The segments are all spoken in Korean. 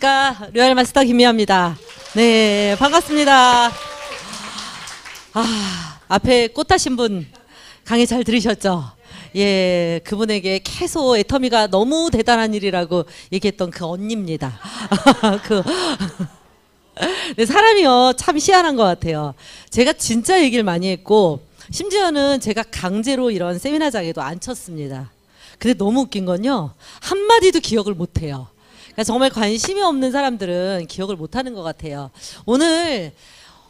안녕하십니까. 로얄 마스터 김미아입니다. 네, 반갑습니다. 앞에 꽃 타신 분 강의 잘 들으셨죠? 예, 그분에게 계속 애터미가 너무 대단한 일이라고 얘기했던 그 언니입니다. 네, 사람이요 참 희한한 것 같아요. 제가 진짜 얘기를 많이 했고 심지어는 제가 강제로 이런 세미나장에도 앉혔습니다. 근데 너무 웃긴 건요, 한마디도 기억을 못해요. 그러니까 정말 관심이 없는 사람들은 기억을 못하는 것 같아요. 오늘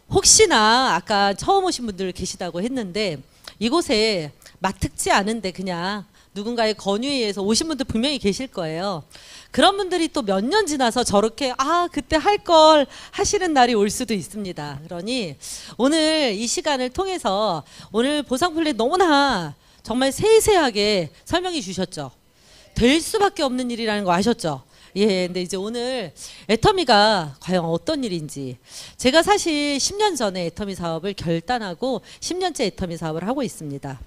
혹시나 아까 처음 오신 분들 계시다고 했는데 이곳에 막특지 않은데 그냥 누군가의 권유에 의해서 오신 분들 분명히 계실 거예요. 그런 분들이 또 몇 년 지나서 저렇게 그때 할 걸 하시는 날이 올 수도 있습니다. 그러니 오늘 이 시간을 통해서 오늘 보상 플랜 너무나 정말 세세하게 설명해 주셨죠. 될 수밖에 없는 일이라는 거 아셨죠? 예, 근데 이제 오늘 애터미가 과연 어떤 일인지, 제가 사실 10년 전에 애터미 사업을 결단하고 10년째 애터미 사업을 하고 있습니다.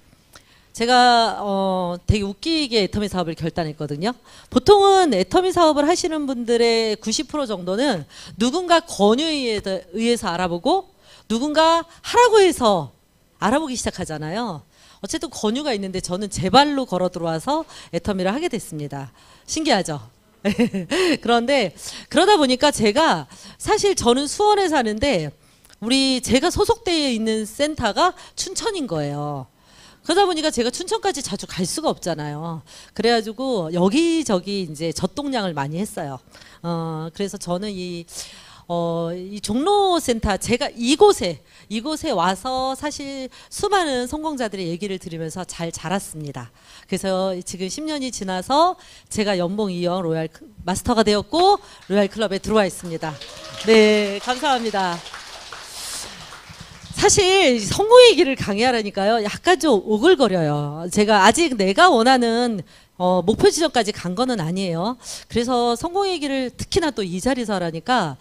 제가 되게 웃기게 애터미 사업을 결단했거든요. 보통은 애터미 사업을 하시는 분들의 90% 정도는 누군가 권유에 의해서 알아보고 누군가 하라고 해서 알아보기 시작하잖아요. 어쨌든 권유가 있는데 저는 제 발로 걸어 들어와서 애터미를 하게 됐습니다. 신기하죠? 그런데 그러다 보니까 제가 사실 저는 수원에 사는데 제가 소속되어 있는 센터가 춘천인 거예요. 그러다 보니까 제가 춘천까지 자주 갈 수가 없잖아요. 그래가지고 여기저기 이제 젖동량을 많이 했어요. 그래서 저는 이 종로센터, 제가 이곳에 와서 사실 수많은 성공자들의 얘기를 들으면서 잘 자랐습니다. 그래서 지금 10년이 지나서 제가 연봉 2형 로얄 마스터가 되었고 로얄 클럽에 들어와 있습니다. 네, 감사합니다. 사실 성공의 길을 강의하라니까요, 약간 좀 오글거려요. 제가 아직 내가 원하는 목표 지점까지 간 거는 아니에요. 그래서 성공의 길을 특히나 또 이 자리에서 하라니까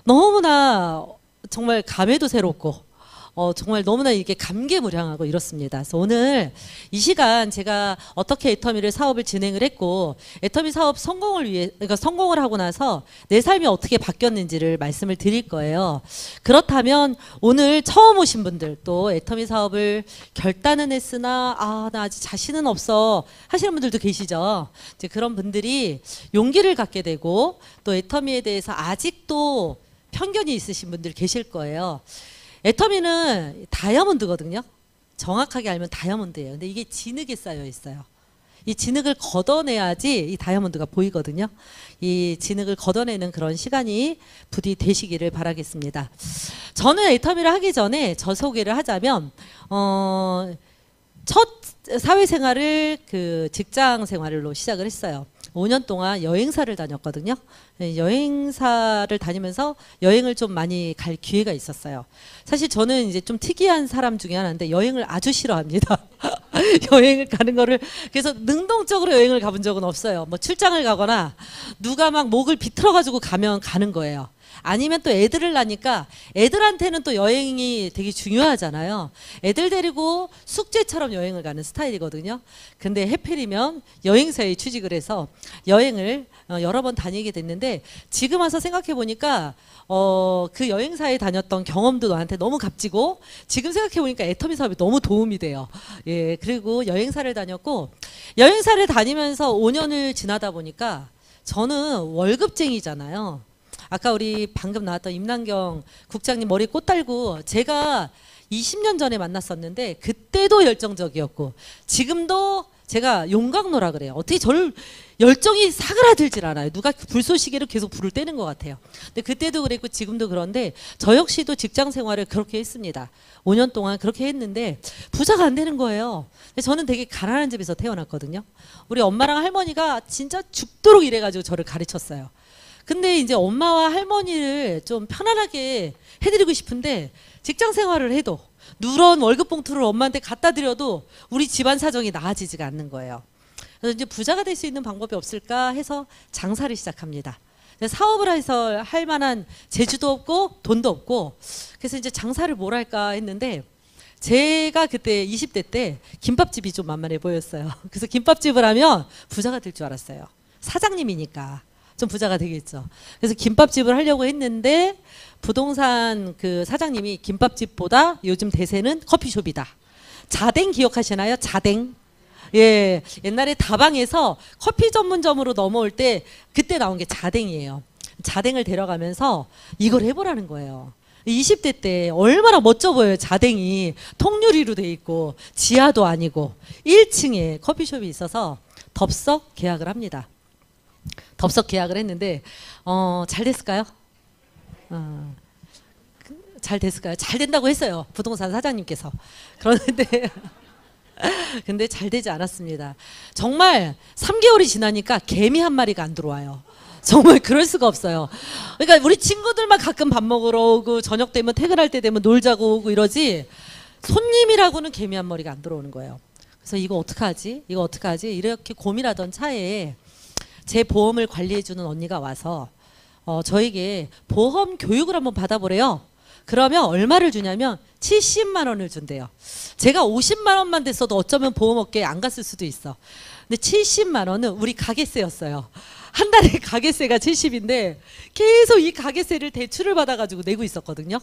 너무나 정말 감회도 새롭고 정말 너무나 이게 감개무량하고 이렇습니다. 그래서 오늘 이 시간 제가 어떻게 애터미를 사업을 진행을 했고 애터미 사업 그러니까 성공을 하고 나서 내 삶이 어떻게 바뀌었는지를 말씀을 드릴 거예요. 그렇다면 오늘 처음 오신 분들, 또 애터미 사업을 결단은 했으나 나 아직 자신은 없어 하시는 분들도 계시죠. 이제 그런 분들이 용기를 갖게 되고 또 애터미에 대해서 아직도 편견이 있으신 분들 계실 거예요. 애터미는 다이아몬드거든요. 정확하게 알면 다이아몬드예요. 근데 이게 진흙에 쌓여 있어요. 이 진흙을 걷어내야지 이 다이아몬드가 보이거든요. 이 진흙을 걷어내는 그런 시간이 부디 되시기를 바라겠습니다. 저는 애터미를 하기 전에 저 소개를 하자면 첫 사회생활을 직장 생활로 시작을 했어요. 5년 동안 여행사를 다녔거든요. 여행사를 다니면서 여행을 좀 많이 갈 기회가 있었어요. 사실 저는 이제 좀 특이한 사람 중에 하나인데 여행을 아주 싫어합니다. 여행을 가는 거를, 그래서 능동적으로 여행을 가본 적은 없어요. 뭐 출장을 가거나 누가 막 목을 비틀어 가지고 가면 가는 거예요. 아니면 또 애들을 낳으니까 애들한테는 또 여행이 되게 중요하잖아요. 애들 데리고 숙제처럼 여행을 가는 스타일이거든요. 근데 해필이면 여행사에 취직을 해서 여행을 여러 번 다니게 됐는데 지금 와서 생각해 보니까 그 여행사에 다녔던 경험도 나한테 너무 값지고 지금 생각해 보니까 애터미 사업이 너무 도움이 돼요. 예, 그리고 여행사를 다녔고 여행사를 다니면서 5년을 지나다 보니까 저는 월급쟁이잖아요. 아까 우리 방금 나왔던 임남경 국장님 머리 꽃 달고 제가 20년 전에 만났었는데 그때도 열정적이었고 지금도 제가 용광로라 그래요. 어떻게 저를 열정이 사그라들질 않아요. 누가 불쏘시개로 계속 불을 떼는 것 같아요. 근데 그때도 그랬고 지금도 그런데 저 역시도 직장 생활을 그렇게 했습니다. 5년 동안 그렇게 했는데 부자가 안 되는 거예요. 근데 저는 되게 가난한 집에서 태어났거든요. 우리 엄마랑 할머니가 진짜 죽도록 일해가지고 저를 가르쳤어요. 근데 이제 엄마와 할머니를 좀 편안하게 해드리고 싶은데 직장 생활을 해도 누런 월급 봉투를 엄마한테 갖다 드려도 우리 집안 사정이 나아지지가 않는 거예요. 그래서 이제 부자가 될 수 있는 방법이 없을까 해서 장사를 시작합니다. 사업을 해서 할 만한 재주도 없고 돈도 없고 그래서 이제 장사를 뭘 할까 했는데 제가 그때 20대 때 김밥집이 좀 만만해 보였어요. 그래서 김밥집을 하면 부자가 될 줄 알았어요. 사장님이니까. 좀 부자가 되겠죠. 그래서 김밥집을 하려고 했는데 부동산 그 사장님이 김밥집보다 요즘 대세는 커피숍이다. 자댕 기억하시나요? 자댕. 예, 옛날에 다방에서 커피 전문점으로 넘어올 때 그때 나온 게 자댕이에요. 자댕을 데려가면서 이걸 해보라는 거예요. 20대 때 얼마나 멋져 보여요. 자댕이 통유리로 돼 있고 지하도 아니고 1층에 커피숍이 있어서 덥석 계약을 합니다. 덥석 계약을 했는데 잘 됐을까요? 잘 됐을까요? 잘 된다고 했어요. 부동산 사장님께서. 그러는데 근데 잘 되지 않았습니다. 정말 3개월이 지나니까 개미 한 마리가 안 들어와요. 정말 그럴 수가 없어요. 그러니까 우리 친구들만 가끔 밥 먹으러 오고 저녁 되면 퇴근할 때 되면 놀자고 오고 이러지 손님이라고는 개미 한 마리가 안 들어오는 거예요. 그래서 이거 어떡하지? 이거 어떡하지? 이렇게 고민하던 차에 제 보험을 관리해주는 언니가 와서 저에게 보험 교육을 한번 받아보래요. 그러면 얼마를 주냐면 70만 원을 준대요. 제가 50만 원만 됐어도 어쩌면 보험업계에 안 갔을 수도 있어. 근데 70만 원은 우리 가게세였어요. 한 달에 가게세가 70인데 계속 이 가게세를 대출을 받아가지고 내고 있었거든요.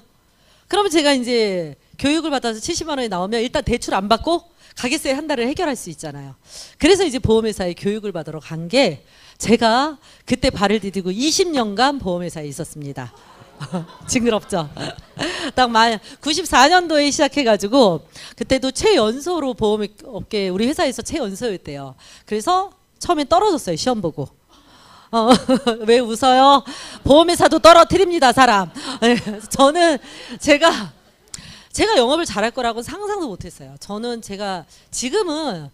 그러면 제가 이제 교육을 받아서 70만 원이 나오면 일단 대출 안 받고 가게세 한 달을 해결할 수 있잖아요. 그래서 이제 보험회사에 교육을 받으러 간 게 제가 그때 발을 디디고 20년간 보험회사에 있었습니다. 징그럽죠. 딱 94년도에 시작해가지고 그때도 최연소로 보험업계 우리 회사에서 최연소였대요. 그래서 처음엔 떨어졌어요. 시험 보고. 왜 웃어요? 보험회사도 떨어뜨립니다, 사람. 저는 제가 영업을 잘할 거라고 상상도 못했어요. 저는 제가 지금은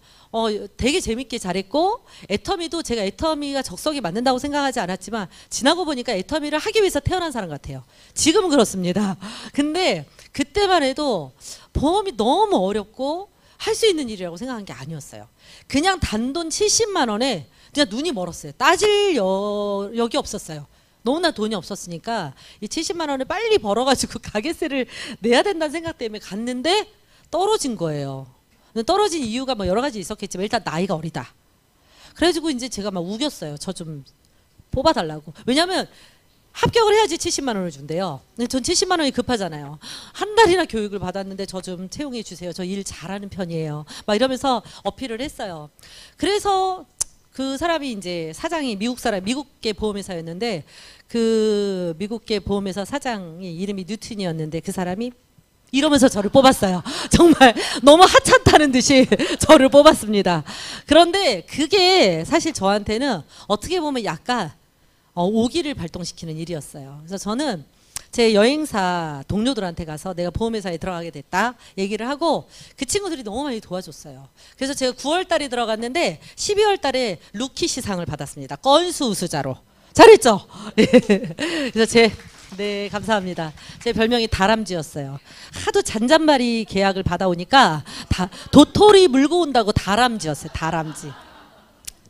되게 재밌게 잘했고 애터미도 제가 애터미가 적성이 맞는다고 생각하지 않았지만 지나고 보니까 애터미를 하기 위해서 태어난 사람 같아요. 지금은 그렇습니다. 근데 그때만 해도 보험이 너무 어렵고 할 수 있는 일이라고 생각한 게 아니었어요. 그냥 단돈 70만 원에 그냥 눈이 멀었어요. 따질 여력이 없었어요. 너무나 돈이 없었으니까 이 70만 원을 빨리 벌어가지고 가게세를 내야 된다는 생각 때문에 갔는데 떨어진 거예요. 떨어진 이유가 뭐 여러 가지 있었겠지만 일단 나이가 어리다. 그래가지고 이제 제가 막 우겼어요. 저 좀 뽑아달라고. 왜냐면 합격을 해야지 70만 원을 준대요. 근데 전 70만 원이 급하잖아요. 한 달이나 교육을 받았는데 저 좀 채용해 주세요. 저 일 잘하는 편이에요. 막 이러면서 어필을 했어요. 그래서 그 사람이 이제 사장이 미국 사람, 미국계 보험회사였는데 그 미국계 보험회사 사장이 이름이 뉴튼이었는데 그 사람이 이러면서 저를 뽑았어요. 정말 너무 하찮다는 듯이 저를 뽑았습니다. 그런데 그게 사실 저한테는 어떻게 보면 약간 오기를 발동시키는 일이었어요. 그래서 저는 제 여행사 동료들한테 가서 내가 보험회사에 들어가게 됐다 얘기를 하고 그 친구들이 너무 많이 도와줬어요. 그래서 제가 9월 달에 들어갔는데 12월 달에 루키 시상을 받았습니다. 건수 우수자로. 잘했죠? 그래서 네, 감사합니다. 제 별명이 다람쥐였어요. 하도 잔잔바리 계약을 받아오니까 도토리 물고 온다고 다람쥐였어요. 다람쥐.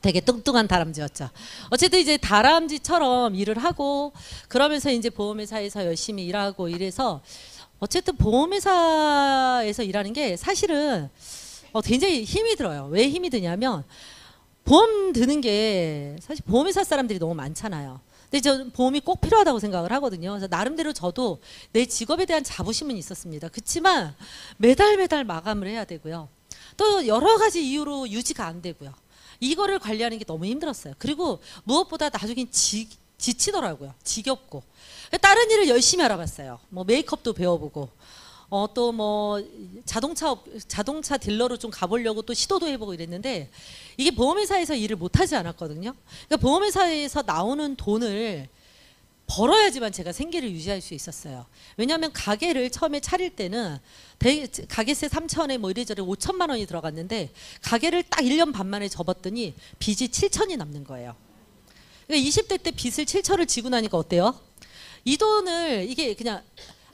되게 뚱뚱한 다람쥐였죠. 어쨌든 이제 다람쥐처럼 일을 하고 그러면서 이제 보험회사에서 열심히 일하고 이래서 어쨌든 보험회사에서 일하는 게 사실은 굉장히 힘이 들어요. 왜 힘이 드냐면 보험 드는 게 사실 보험회사 사람들이 너무 많잖아요. 근데 저는 보험이 꼭 필요하다고 생각을 하거든요. 그래서 나름대로 저도 내 직업에 대한 자부심은 있었습니다. 그렇지만 매달 마감을 해야 되고요. 또 여러 가지 이유로 유지가 안 되고요. 이거를 관리하는 게 너무 힘들었어요. 그리고 무엇보다 나중에 지치더라고요. 지겹고. 다른 일을 열심히 알아봤어요. 뭐 메이크업도 배워보고 또 뭐 자동차 딜러로 좀 가보려고 또 시도도 해보고 이랬는데 이게 보험회사에서 일을 못하지 않았거든요. 그러니까 보험회사에서 나오는 돈을 벌어야지만 제가 생계를 유지할 수 있었어요. 왜냐하면 가게를 처음에 차릴 때는 가게세 3천에 뭐 이래저래 5천만 원이 들어갔는데 가게를 딱 1년 반 만에 접었더니 빚이 7천이 남는 거예요. 그러니까 20대 때 빚을 7천을 지고 나니까 어때요? 이 돈을 이게 그냥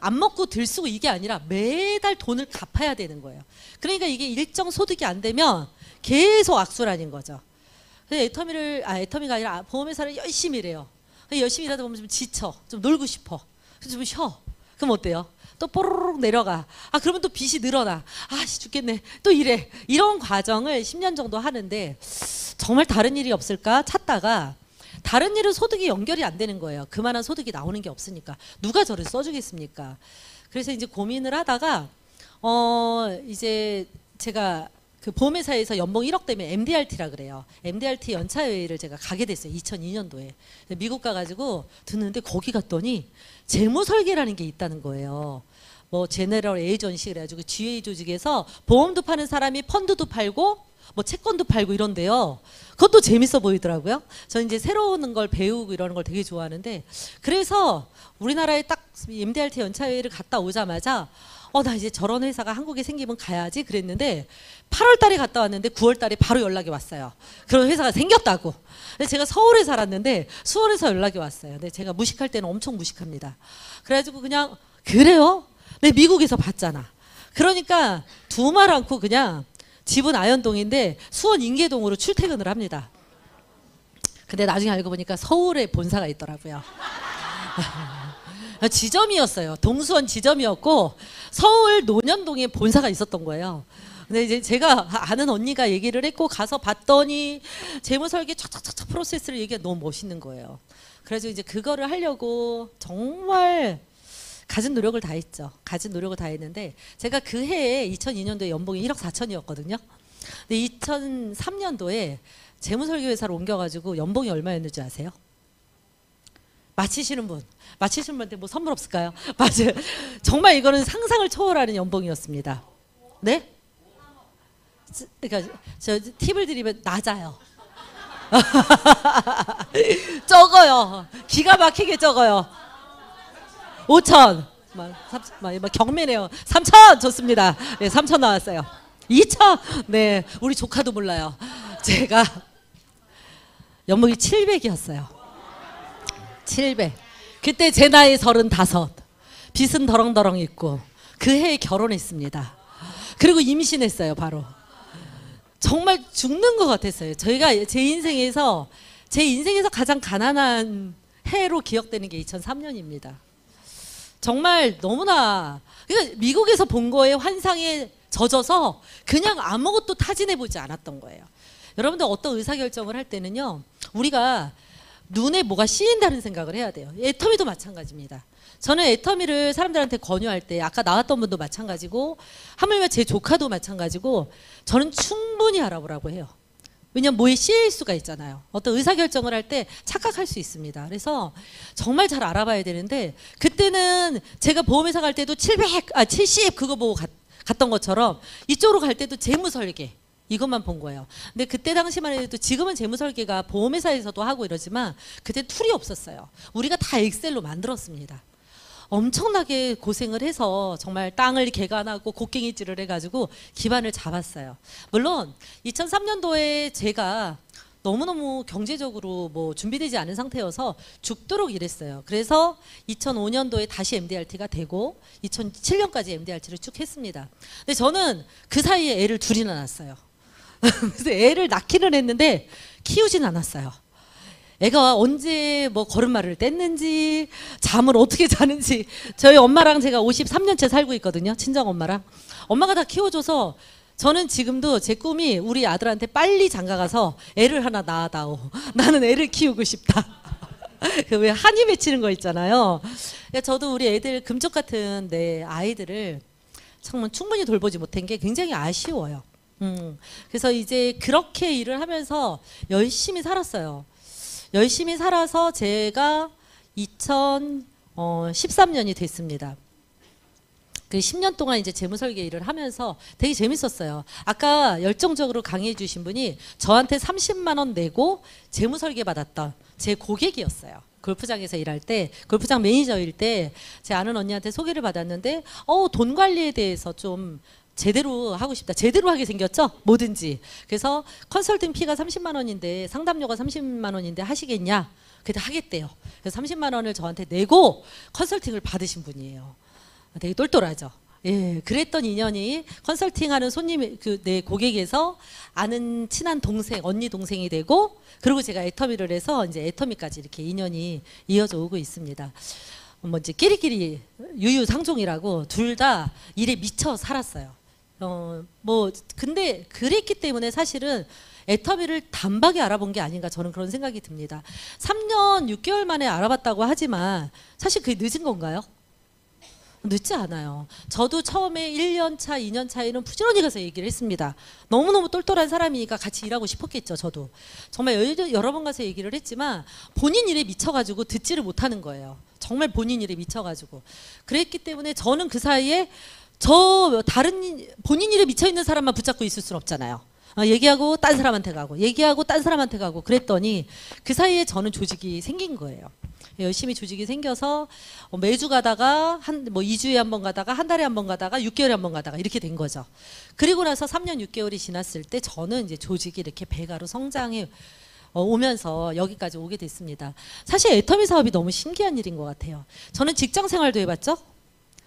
안 먹고 들 쓰고 이게 아니라 매달 돈을 갚아야 되는 거예요. 그러니까 이게 일정 소득이 안 되면 계속 악순환인 거죠. 그래서 애터미가 아니라 보험회사를 열심히 일해요. 열심히 일하다 보면 좀 지쳐, 좀 놀고 싶어, 좀 쉬어. 그럼 어때요? 또 뽀로록 내려가. 그러면 또 빚이 늘어나. 죽겠네. 또 이래. 이런 과정을 10년 정도 하는데 정말 다른 일이 없을까 찾다가 다른 일은 소득이 연결이 안 되는 거예요. 그만한 소득이 나오는 게 없으니까. 누가 저를 써주겠습니까? 그래서 이제 고민을 하다가 이제 제가 그 보험회사에서 연봉 1억 때문에 MDRT라 그래요. MDRT 연차회의를 제가 가게 됐어요. 2002년도에. 미국 가가지고 듣는데 거기 갔더니 재무설계라는 게 있다는 거예요. 뭐 제너럴 에이전시 그래가지고 GA 조직에서 보험도 파는 사람이 펀드도 팔고 뭐 채권도 팔고 이런데요. 그것도 재밌어 보이더라고요. 저는 이제 새로운 걸 배우고 이러는 걸 되게 좋아하는데, 그래서 우리나라에 딱 MDRT 연차회의를 갔다 오자마자 나 이제 저런 회사가 한국에 생기면 가야지 그랬는데 8월 달에 갔다 왔는데 9월 달에 바로 연락이 왔어요. 그런 회사가 생겼다고. 근데 제가 서울에 살았는데 수원에서 연락이 왔어요. 근데 제가 무식할 때는 엄청 무식합니다. 그래가지고 그냥 그래요? 네, 미국에서 봤잖아. 그러니까 두 말 않고 그냥 집은 아현동인데 수원 인계동으로 출퇴근을 합니다. 근데 나중에 알고 보니까 서울에 본사가 있더라고요. 지점이었어요. 동수원 지점이었고 서울 논현동에 본사가 있었던 거예요. 근데 이제 제가 아는 언니가 얘기를 했고 가서 봤더니 재무설계 촥촥촥 프로세스를 얘기가 너무 멋있는 거예요. 그래서 이제 그거를 하려고 정말 가진 노력을 다 했죠. 가진 노력을 다 했는데 제가 그 해에 2002년도에 연봉이 1억 4천이었거든요. 근데 2003년도에 재무설계 회사로 옮겨가지고 연봉이 얼마였는지 아세요? 맞히시는 분한테 뭐 선물 없을까요? 맞아요. 정말 이거는 상상을 초월하는 연봉이었습니다. 네? 그러니까 저 팁을 드리면 낮아요. 적어요. 기가 막히게 적어요. 5천. 막 경매네요. 3천 좋습니다. 네, 3천 나왔어요. 2천. 네, 우리 조카도 몰라요. 제가 연봉이 700이었어요. 700. 그때 제 나이 35. 빚은 덜렁덜렁 있고 그 해에 결혼했습니다. 그리고 임신했어요. 바로. 정말 죽는 것 같았어요. 저희가 제 인생에서 가장 가난한 해로 기억되는 게 2003년입니다. 정말 너무나 그러니까 미국에서 본 거에 환상에 젖어서 그냥 아무것도 타진해보지 않았던 거예요. 여러분들 어떤 의사결정을 할 때는요. 우리가 눈에 뭐가 씌인다는 생각을 해야 돼요. 애터미도 마찬가지입니다. 저는 애터미를 사람들한테 권유할 때 아까 나왔던 분도 마찬가지고 하물며 제 조카도 마찬가지고 저는 충분히 알아보라고 해요. 왜냐면 뭐에 씌일 수가 있잖아요. 어떤 의사결정을 할 때 착각할 수 있습니다. 그래서 정말 잘 알아봐야 되는데 그때는 제가 보험회사 갈 때도 70 그거 보고 갔던 것처럼 이쪽으로 갈 때도 재무설계 이것만 본 거예요. 근데 그때 당시만 해도 지금은 재무설계가 보험회사에서도 하고 이러지만 그때 툴이 없었어요. 우리가 다 엑셀로 만들었습니다. 엄청나게 고생을 해서 정말 땅을 개간하고 곡괭이질을 해가지고 기반을 잡았어요. 물론 2003년도에 제가 너무너무 경제적으로 뭐 준비되지 않은 상태여서 죽도록 일했어요. 그래서 2005년도에 다시 MDRT가 되고 2007년까지 MDRT를 쭉 했습니다. 근데 저는 그 사이에 애를 둘이나 낳았어요. 그래서 애를 낳기는 했는데 키우진 않았어요. 애가 언제 뭐 걸음마를 뗐는지 잠을 어떻게 자는지 저희 엄마랑 제가 53년째 살고 있거든요. 친정 엄마랑. 엄마가 다 키워줘서 저는 지금도 제 꿈이 우리 아들한테 빨리 장가가서 애를 하나 낳아다오. 나는 애를 키우고 싶다. 그 왜 한이 맺히는 거 있잖아요. 저도 우리 애들 금쪽 같은 내 아이들을 정말 충분히 돌보지 못한 게 굉장히 아쉬워요. 그래서 이제 그렇게 일을 하면서 열심히 살았어요. 열심히 살아서 제가 2013년이 됐습니다. 그 10년 동안 이제 재무설계 일을 하면서 되게 재밌었어요. 아까 열정적으로 강의해 주신 분이 저한테 30만 원 내고 재무설계 받았던 제 고객이었어요. 골프장에서 일할 때, 골프장 매니저일 때 제 아는 언니한테 소개를 받았는데 돈 관리에 대해서 좀 제대로 하고 싶다. 제대로 하게 생겼죠? 뭐든지. 그래서 컨설팅 피가 30만 원인데 상담료가 30만 원인데 하시겠냐? 그때 하겠대요. 그래서 30만 원을 저한테 내고 컨설팅을 받으신 분이에요. 되게 똘똘하죠. 예, 그랬던 인연이 컨설팅하는 손님 내 고객에서 아는 친한 동생, 언니 동생이 되고 그리고 제가 애터미를 해서 이제 애터미까지 이렇게 인연이 이어져 오고 있습니다. 뭐 이제 끼리끼리 유유상종이라고 둘 다 일에 미쳐 살았어요. 근데 그랬기 때문에 사실은 애터미를 단박에 알아본 게 아닌가 저는 그런 생각이 듭니다. 3년 6개월 만에 알아봤다고 하지만 사실 그게 늦은 건가요? 늦지 않아요. 저도 처음에 1년 차, 2년 차에는 부지런히 가서 얘기를 했습니다. 너무너무 똘똘한 사람이니까 같이 일하고 싶었겠죠, 저도. 정말 여러 번 가서 얘기를 했지만 본인 일에 미쳐가지고 듣지를 못하는 거예요. 정말 본인 일에 미쳐가지고. 그랬기 때문에 저는 그 사이에 본인 일에 미쳐있는 사람만 붙잡고 있을 수는 없잖아요. 얘기하고 딴 사람한테 가고 얘기하고 딴 사람한테 가고 그랬더니 그 사이에 저는 조직이 생긴 거예요. 열심히 조직이 생겨서 매주 가다가 2주에 한 번 가다가 한 달에 한 번 가다가 6개월에 한 번 가다가 이렇게 된 거죠. 그리고 나서 3년 6개월이 지났을 때 저는 이제 조직이 이렇게 배가로 성장해 오면서 여기까지 오게 됐습니다. 사실 애터미 사업이 너무 신기한 일인 것 같아요. 저는 직장 생활도 해봤죠.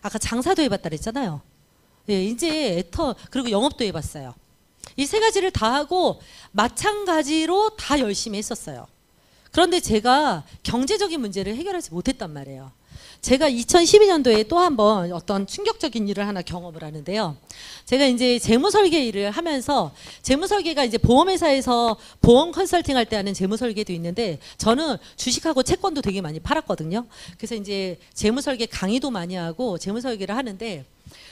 아까 장사도 해봤다 그랬잖아요. 예, 이제 그리고 영업도 해봤어요. 이 세 가지를 다 하고 마찬가지로 다 열심히 했었어요. 그런데 제가 경제적인 문제를 해결하지 못했단 말이에요. 제가 2012년도에 또 한 번 어떤 충격적인 일을 하나 경험을 하는데요. 제가 이제 재무설계 일을 하면서 재무설계가 이제 보험회사에서 보험 컨설팅 할 때 하는 재무설계도 있는데 저는 주식하고 채권도 되게 많이 팔았거든요. 그래서 이제 재무설계 강의도 많이 하고 재무설계를 하는데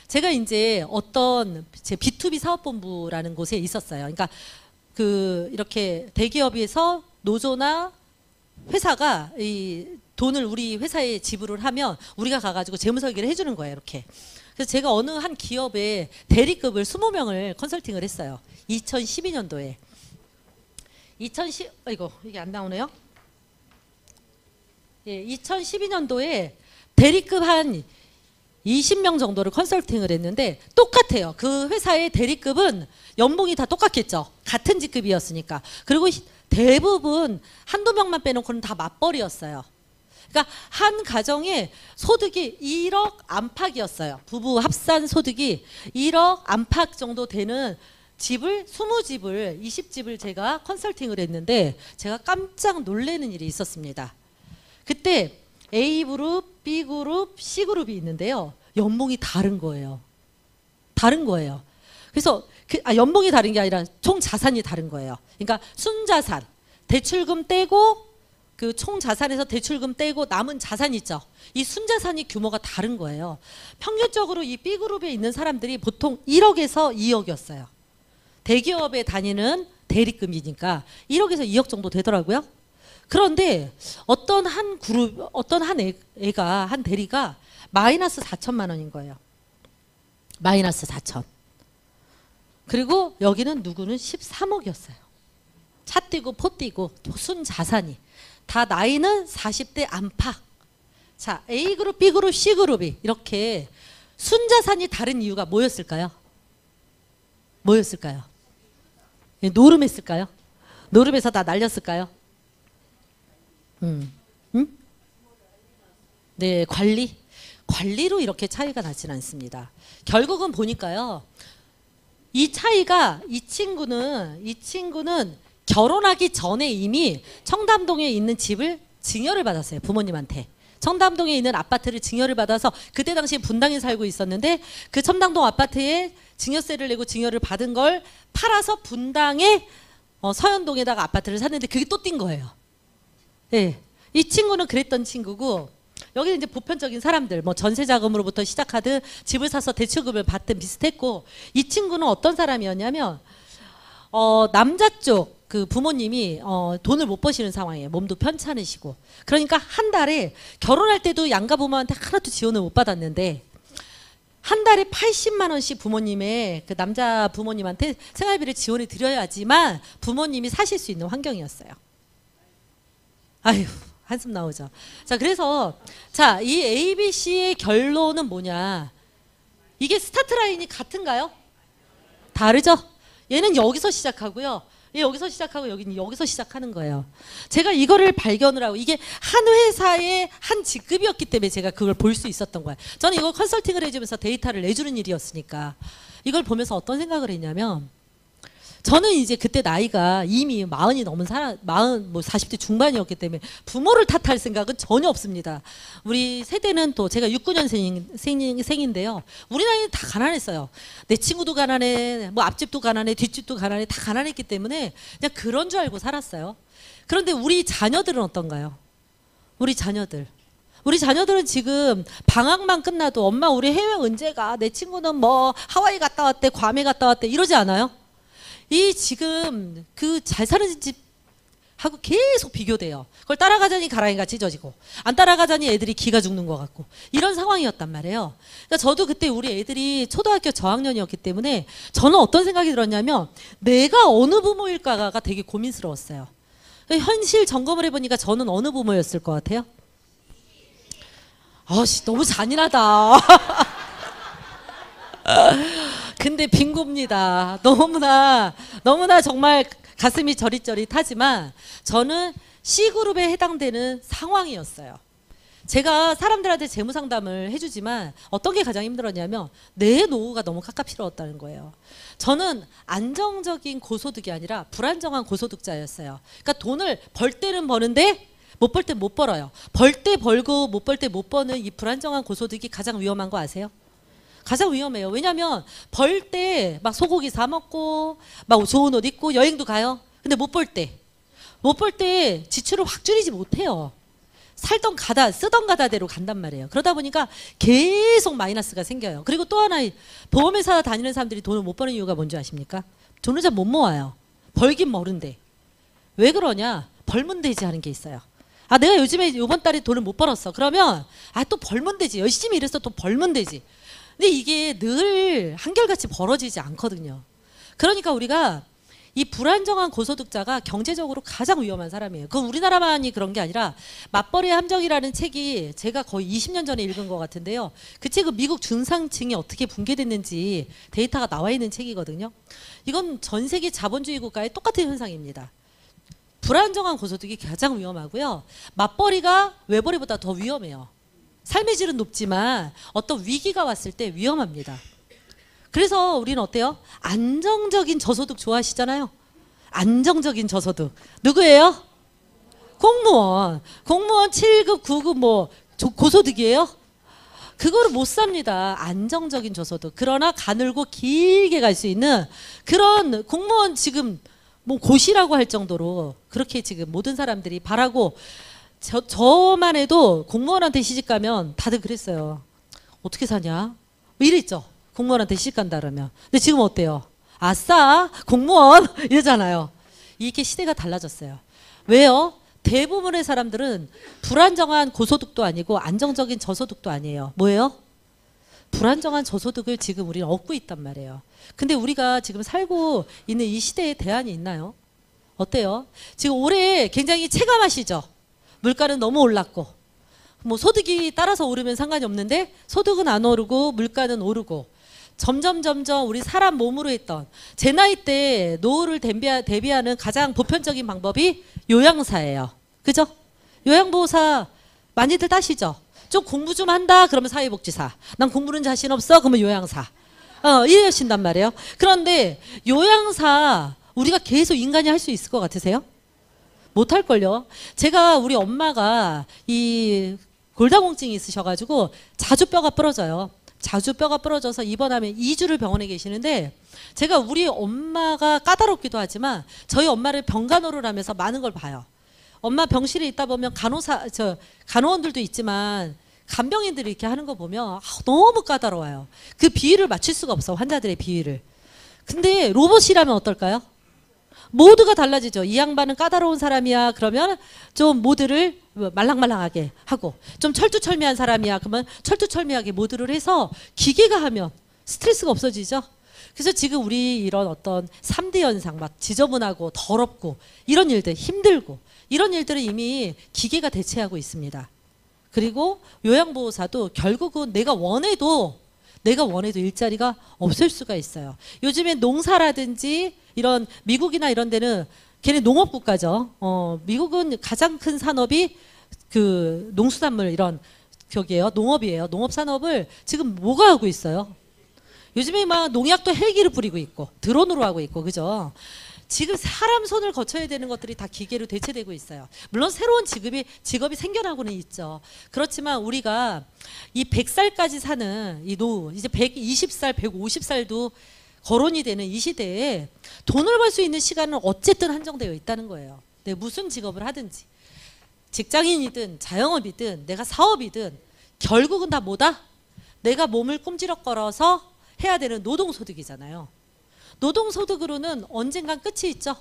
제가 이제 어떤 제 B2B 사업본부라는 곳에 있었어요. 그러니까 이렇게 대기업에서 노조나 회사가 이 돈을 우리 회사에 지불을 하면 우리가 가가지고 재무설계를 해주는 거예요. 이렇게. 그래서 제가 어느 한 기업에 대리급을 20명을 컨설팅을 했어요. 2012년도에. 이게 안 나오네요. 예, 2012년도에 대리급 한 20명 정도를 컨설팅을 했는데 똑같아요. 그 회사의 대리급은 연봉이 다 똑같겠죠. 같은 직급이었으니까. 그리고 대부분 한두 명만 빼놓고는 다 맞벌이였어요. 그러니까 한 가정의 소득이 1억 안팎이었어요. 부부 합산 소득이 1억 안팎 정도 되는 집을 20집을 20집을 제가 컨설팅을 했는데 제가 깜짝 놀라는 일이 있었습니다. 그때 A그룹, B그룹, C그룹이 있는데요. 연봉이 다른 거예요. 다른 거예요. 그래서 연봉이 다른 게 아니라 총 자산이 다른 거예요. 그러니까 순자산, 대출금 떼고 그 총 자산에서 대출금 떼고 남은 자산 있죠. 이 순자산이 규모가 다른 거예요. 평균적으로 이 B그룹에 있는 사람들이 보통 1억에서 2억이었어요. 대기업에 다니는 대리급이니까 1억에서 2억 정도 되더라고요. 그런데 어떤 한 애가 한 대리가 마이너스 4천만 원인 거예요. 마이너스 4천. 그리고 여기는 누구는 13억이었어요. 차 띄고 포 띄고 순자산이. 다 나이는 40대 안팎. 자, A그룹, B그룹, C그룹이 이렇게 순자산이 다른 이유가 뭐였을까요? 뭐였을까요? 노름했을까요? 노름해서 다 날렸을까요? 네, 관리로 이렇게 차이가 나진 않습니다. 결국은 보니까요. 이 친구는 결혼하기 전에 이미 청담동에 있는 집을 증여를 받았어요. 부모님한테. 청담동에 있는 아파트를 증여를 받아서 그때 당시에 분당에 살고 있었는데 그 청담동 아파트에 증여세를 내고 증여를 받은 걸 팔아서 분당에 서현동에다가 아파트를 샀는데 그게 또 뛴 거예요. 네. 이 친구는 그랬던 친구고 여기는 이제 보편적인 사람들 뭐 전세 자금으로부터 시작하듯 집을 사서 대출금을 받든 비슷했고 이 친구는 어떤 사람이었냐면 남자 쪽 그 부모님이 돈을 못 버시는 상황이에요. 몸도 편찮으시고 그러니까 한 달에 결혼할 때도 양가 부모한테 하나도 지원을 못 받았는데 한 달에 80만 원씩 부모님의 그 남자 부모님한테 생활비를 지원해 드려야지만 부모님이 사실 수 있는 환경이었어요. 아휴 한숨 나오죠. 자 그래서 자 이 ABC의 결론은 뭐냐? 이게 스타트 라인이 같은가요? 다르죠? 얘는 여기서 시작하고요. 얘 여기서 시작하고 여기는 여기서 시작하는 거예요. 제가 이거를 발견을 하고 이게 한 회사의 한 직급이었기 때문에 제가 그걸 볼 수 있었던 거예요. 저는 이걸 컨설팅을 해주면서 데이터를 내주는 일이었으니까 이걸 보면서 어떤 생각을 했냐면 저는 이제 그때 나이가 이미 40이 넘은 사람, 40대 중반이었기 때문에 부모를 탓할 생각은 전혀 없습니다. 우리 세대는 또 제가 69년생인데요. 우리 나이는 다 가난했어요. 내 친구도 가난해, 뭐 앞집도 가난해, 뒷집도 가난해, 다 가난했기 때문에 그냥 그런 줄 알고 살았어요. 그런데 우리 자녀들은 어떤가요? 우리 자녀들은 지금 방학만 끝나도 엄마 우리 해외 언제 가? 내 친구는 뭐 하와이 갔다 왔대, 괌에 갔다 왔대 이러지 않아요? 이 지금 그 잘 사는 집하고 계속 비교돼요. 그걸 따라가자니 가랑이가 찢어지고 안 따라가자니 애들이 기가 죽는 것 같고 이런 상황이었단 말이에요. 그러니까 저도 그때 우리 애들이 초등학교 저학년이었기 때문에 저는 어떤 생각이 들었냐면 내가 어느 부모일까가 되게 고민스러웠어요. 현실 점검을 해보니까 저는 어느 부모였을 것 같아요? 아씨 너무 잔인하다. 근데 빙고입니다. 너무나 정말 가슴이 저릿저릿하지만 저는 C그룹에 해당되는 상황이었어요. 제가 사람들한테 재무상담을 해주지만 어떤 게 가장 힘들었냐면 내 노후가 너무 깝깝스러웠다는 거예요. 저는 안정적인 고소득이 아니라 불안정한 고소득자였어요. 그러니까 돈을 벌 때는 버는데 못 벌 때 못 벌어요. 벌 때 벌고 못 벌 때 못 버는 이 불안정한 고소득이 가장 위험한 거 아세요? 가장 위험해요. 왜냐면 벌 때 막 소고기 사 먹고 막 좋은 옷 입고 여행도 가요. 근데 못 벌 때 지출을 확 줄이지 못해요. 살던 가다 쓰던 가다대로 간단 말이에요. 그러다 보니까 계속 마이너스가 생겨요. 그리고 또 하나 보험회사 다니는 사람들이 돈을 못 버는 이유가 뭔지 아십니까? 돈을 잘 못 모아요. 벌긴 모른데. 왜 그러냐? 벌면 되지 하는 게 있어요. 아 내가 요즘에 이번 달에 돈을 못 벌었어. 그러면 아 또 벌면 되지. 열심히 일해서 또 벌면 되지. 근데 이게 늘 한결같이 벌어지지 않거든요. 그러니까 우리가 이 불안정한 고소득자가 경제적으로 가장 위험한 사람이에요. 그건 우리나라만이 그런 게 아니라 맞벌이의 함정이라는 책이 제가 거의 20년 전에 읽은 것 같은데요. 그 책은 미국 중산층이 어떻게 붕괴됐는지 데이터가 나와 있는 책이거든요. 이건 전 세계 자본주의 국가의 똑같은 현상입니다. 불안정한 고소득이 가장 위험하고요. 맞벌이가 외벌이보다 더 위험해요. 삶의 질은 높지만 어떤 위기가 왔을 때 위험합니다. 그래서 우리는 어때요? 안정적인 저소득 좋아하시잖아요. 안정적인 저소득. 누구예요? 공무원. 공무원 7급, 9급 뭐 고소득이에요? 그거를 못 삽니다. 안정적인 저소득. 그러나 가늘고 길게 갈 수 있는 그런 공무원 지금 뭐 고시라고 할 정도로 그렇게 지금 모든 사람들이 바라고 저만 해도 공무원한테 시집가면 다들 그랬어요. 어떻게 사냐? 뭐 이랬죠. 공무원한테 시집간다 그러면. 근데 지금 어때요? 아싸 공무원 이러잖아요. 이게 시대가 달라졌어요. 왜요? 대부분의 사람들은 불안정한 고소득도 아니고 안정적인 저소득도 아니에요. 뭐예요? 불안정한 저소득을 지금 우리는 얻고 있단 말이에요. 근데 우리가 지금 살고 있는 이 시대에 대안이 있나요? 어때요? 지금 올해 굉장히 체감하시죠? 물가는 너무 올랐고 뭐 소득이 따라서 오르면 상관이 없는데 소득은 안 오르고 물가는 오르고 점점 우리 사람 몸으로 했던 제 나이 때 노후를 대비하는 가장 보편적인 방법이 요양사예요. 그죠? 요양보호사 많이들 따시죠? 좀 공부 좀 한다 그러면 사회복지사. 난 공부는 자신 없어 그러면 요양사. 이러신단 말이에요. 그런데 요양사 우리가 계속 인간이 할 수 있을 것 같으세요? 못할걸요. 제가 우리 엄마가 이 골다공증이 있으셔가지고 자주 뼈가 부러져요. 자주 뼈가 부러져서 입원하면 2주를 병원에 계시는데 제가 우리 엄마가 까다롭기도 하지만 저희 엄마를 병간호를 하면서 많은 걸 봐요. 엄마 병실에 있다 보면 간호원들도 있지만 간병인들이 이렇게 하는 거 보면 너무 까다로워요. 그 비위를 맞출 수가 없어. 환자들의 비위를. 근데 로봇이라면 어떨까요? 모두가 달라지죠. 이 양반은 까다로운 사람이야. 그러면 좀 모두를 말랑말랑하게 하고 좀 철두철미한 사람이야. 그러면 철두철미하게 모두를 해서 기계가 하면 스트레스가 없어지죠. 그래서 지금 우리 이런 어떤 3대 현상 막 지저분하고 더럽고 이런 일들 힘들고 이런 일들을 이미 기계가 대체하고 있습니다. 그리고 요양보호사도 결국은 내가 원해도 일자리가 없을 수가 있어요. 요즘에 농사라든지 이런 미국이나 이런 데는 걔네 농업국가죠. 미국은 가장 큰 산업이 그 농수산물 이런 저기예요. 농업이에요. 농업 산업을 지금 뭐가 하고 있어요? 요즘에 막 농약도 헬기로 뿌리고 있고 드론으로 하고 있고 그죠? 지금 사람 손을 거쳐야 되는 것들이 다 기계로 대체되고 있어요. 물론 새로운 직업이 생겨나고는 있죠. 그렇지만 우리가 이 100살까지 사는 이 노후, 이제 120살, 150살도 거론이 되는 이 시대에 돈을 벌 수 있는 시간은 어쨌든 한정되어 있다는 거예요. 네, 무슨 직업을 하든지. 직장인이든 자영업이든 내가 사업이든 결국은 다 뭐다? 내가 몸을 꼼지럭거려서 해야 되는 노동소득이잖아요. 노동소득으로는 언젠간 끝이 있죠.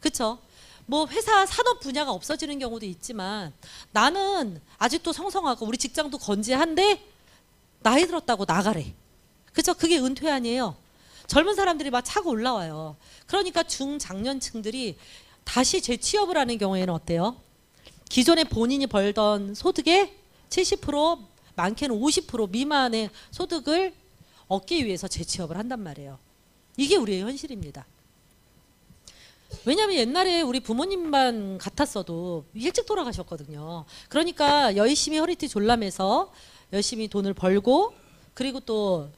그쵸? 뭐 회사 산업 분야가 없어지는 경우도 있지만 나는 아직도 성성하고 우리 직장도 건재한데 나이 들었다고 나가래. 그쵸? 그게 은퇴 아니에요. 젊은 사람들이 막 차고 올라와요. 그러니까 중장년층들이 다시 재취업을 하는 경우에는 어때요? 기존에 본인이 벌던 소득의 70% 많게는 50% 미만의 소득을 얻기 위해서 재취업을 한단 말이에요. 이게 우리의 현실입니다. 왜냐하면 옛날에 우리 부모님만 같았어도 일찍 돌아가셨거든요. 그러니까 열심히 허리띠 졸라매서 열심히 돈을 벌고 그리고 또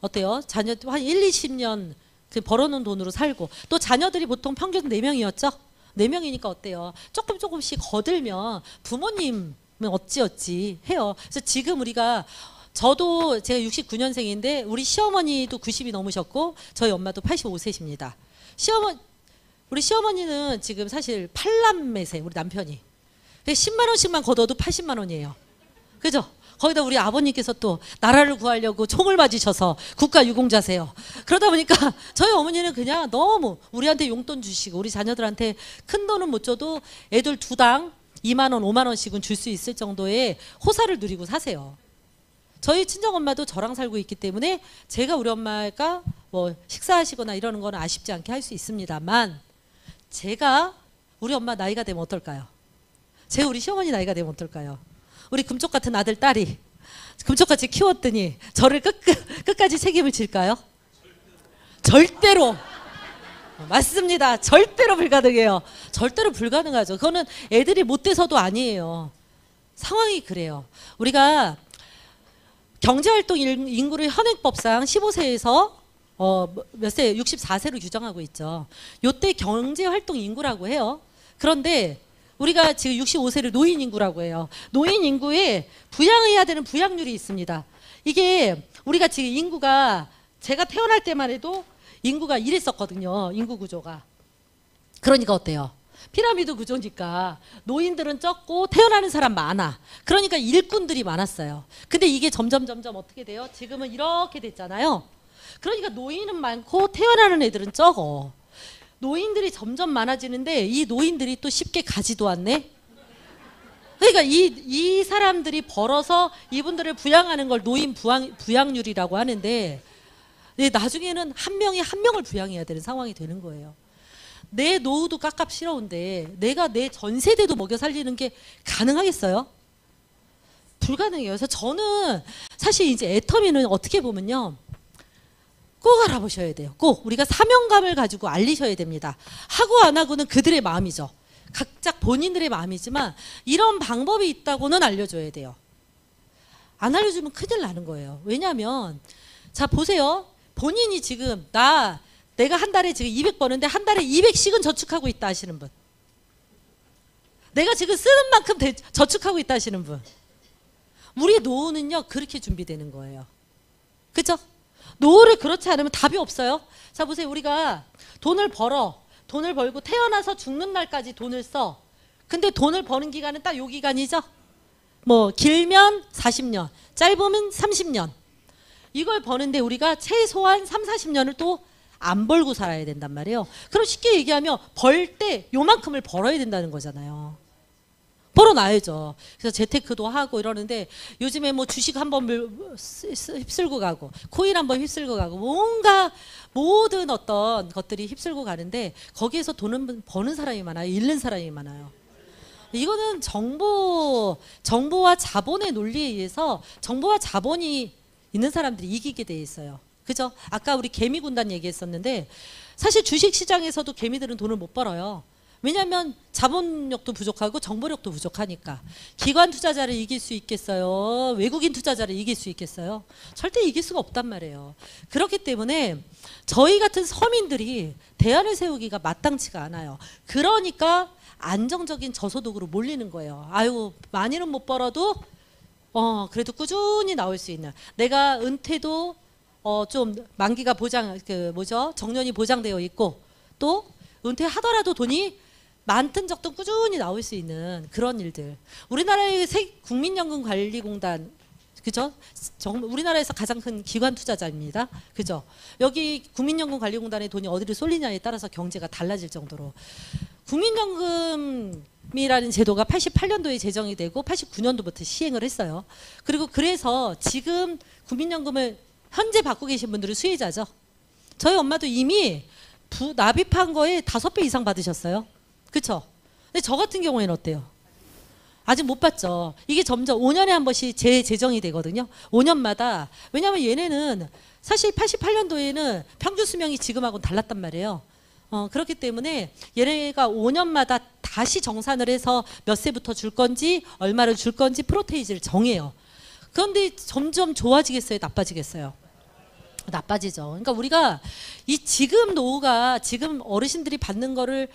어때요? 자녀 한 1, 20년 그 벌어놓은 돈으로 살고 또 자녀들이 보통 평균 4명이었죠? 4명이니까 어때요? 조금씩 거들면 부모님은 어찌 해요. 그래서 지금 우리가 저도 제가 69년생인데 우리 시어머니도 90이 넘으셨고 저희 엄마도 85세십니다. 우리 시어머니는 지금 사실 8남매세 우리 남편이. 10만 원씩만 걷어도 80만 원이에요. 그죠? 거기다 우리 아버님께서 또 나라를 구하려고 총을 맞으셔서 국가 유공자세요. 그러다 보니까 저희 어머니는 그냥 너무 우리한테 용돈 주시고 우리 자녀들한테 큰 돈은 못 줘도 애들 2당 2만 원, 5만 원씩은 줄 수 있을 정도의 호사를 누리고 사세요. 저희 친정엄마도 저랑 살고 있기 때문에 제가 우리 엄마가 뭐 식사하시거나 이러는 건 아쉽지 않게 할 수 있습니다만 제가 우리 엄마 나이가 되면 어떨까요? 제가 우리 시어머니 나이가 되면 어떨까요? 우리 금쪽 같은 아들 딸이 금쪽같이 키웠더니 저를 끝까지 책임을 질까요? 절대로 맞습니다. 절대로 불가능해요. 절대로 불가능하죠. 그거는 애들이 못돼서도 아니에요. 상황이 그래요. 우리가 경제활동 인구를 현행법상 15세에서 몇 세? 64세로 규정하고 있죠. 요때 경제활동 인구라고 해요. 그런데 우리가 지금 65세를 노인 인구라고 해요. 노인 인구에 부양해야 되는 부양률이 있습니다. 이게 우리가 지금 인구가 제가 태어날 때만 해도 인구가 이랬었거든요. 인구 구조가. 그러니까 어때요? 피라미드 구조니까 노인들은 적고 태어나는 사람 많아. 그러니까 일꾼들이 많았어요. 근데 이게 점점 어떻게 돼요? 지금은 이렇게 됐잖아요. 그러니까 노인은 많고 태어나는 애들은 적어. 노인들이 점점 많아지는데 이 노인들이 또 쉽게 가지도 않네. 그러니까 이 사람들이 벌어서 이분들을 부양하는 걸 노인 부양률이라고 하는데 나중에는 한 명이 한 명을 부양해야 되는 상황이 되는 거예요. 내 노후도 깝깝스러운데 내가 내 전 세대도 먹여 살리는 게 가능하겠어요? 불가능해요. 그래서 저는 사실 이제 애터미는 어떻게 보면요. 꼭 알아보셔야 돼요. 꼭 우리가 사명감을 가지고 알리셔야 됩니다. 하고 안 하고는 그들의 마음이죠. 각자 본인들의 마음이지만 이런 방법이 있다고는 알려줘야 돼요. 안 알려주면 큰일 나는 거예요. 왜냐하면 자 보세요. 본인이 지금 내가 한 달에 지금 200 버는데 한 달에 200씩은 저축하고 있다 하시는 분. 내가 지금 쓰는 만큼 저축하고 있다 하시는 분. 우리 노후는요 그렇게 준비되는 거예요. 그죠? 노후를 그렇지 않으면 답이 없어요. 자 보세요. 우리가 돈을 벌고 태어나서 죽는 날까지 돈을 써. 근데 돈을 버는 기간은 딱 요 기간이죠. 뭐 길면 40년, 짧으면 30년. 이걸 버는데 우리가 최소한 3, 40년을 또 안 벌고 살아야 된단 말이에요. 그럼 쉽게 얘기하면 벌 때 요만큼을 벌어야 된다는 거잖아요. 벌어놔야죠. 그래서 재테크도 하고 이러는데 요즘에 뭐 주식 한번 휩쓸고 가고 코인 한번 휩쓸고 가고 뭔가 모든 어떤 것들이 휩쓸고 가는데 거기에서 돈을 버는 사람이 많아요. 잃는 사람이 많아요. 이거는 정보와 자본의 논리에 의해서 정보와 자본이 있는 사람들이 이기게 돼 있어요. 그죠? 아까 우리 개미 군단 얘기했었는데 사실 주식 시장에서도 개미들은 돈을 못 벌어요. 왜냐하면 자본력도 부족하고 정보력도 부족하니까. 기관 투자자를 이길 수 있겠어요? 외국인 투자자를 이길 수 있겠어요? 절대 이길 수가 없단 말이에요. 그렇기 때문에 저희 같은 서민들이 대안을 세우기가 마땅치가 않아요. 그러니까 안정적인 저소득으로 몰리는 거예요. 아유, 많이는 못 벌어도 그래도 꾸준히 나올 수 있는, 내가 은퇴도 좀 만기가 정년이 보장되어 있고, 또 은퇴하더라도 돈이 많든 적든 꾸준히 나올 수 있는 그런 일들. 우리나라의 국민연금관리공단, 그죠? 우리나라에서 가장 큰 기관 투자자입니다. 그죠? 여기 국민연금관리공단의 돈이 어디를 쏠리냐에 따라서 경제가 달라질 정도로. 국민연금이라는 제도가 88년도에 제정이 되고 89년도부터 시행을 했어요. 그래서 지금 국민연금을 현재 받고 계신 분들은 수혜자죠. 저희 엄마도 이미 납입한 거에 5배 이상 받으셨어요. 그렇죠? 근데 저 같은 경우에는 어때요? 아직 못 받죠. 이게 점점 5년에 한 번씩 재제정이 되거든요. 5년마다. 왜냐하면 얘네는 사실 88년도에는 평균 수명이 지금하고는 달랐단 말이에요. 그렇기 때문에 얘네가 5년마다 다시 정산을 해서 몇 세부터 줄 건지 얼마를 줄 건지 프로테이지를 정해요. 그런데 점점 좋아지겠어요? 나빠지겠어요? 나빠지죠. 그러니까 우리가 지금 노후가 지금 어르신들이 받는 거를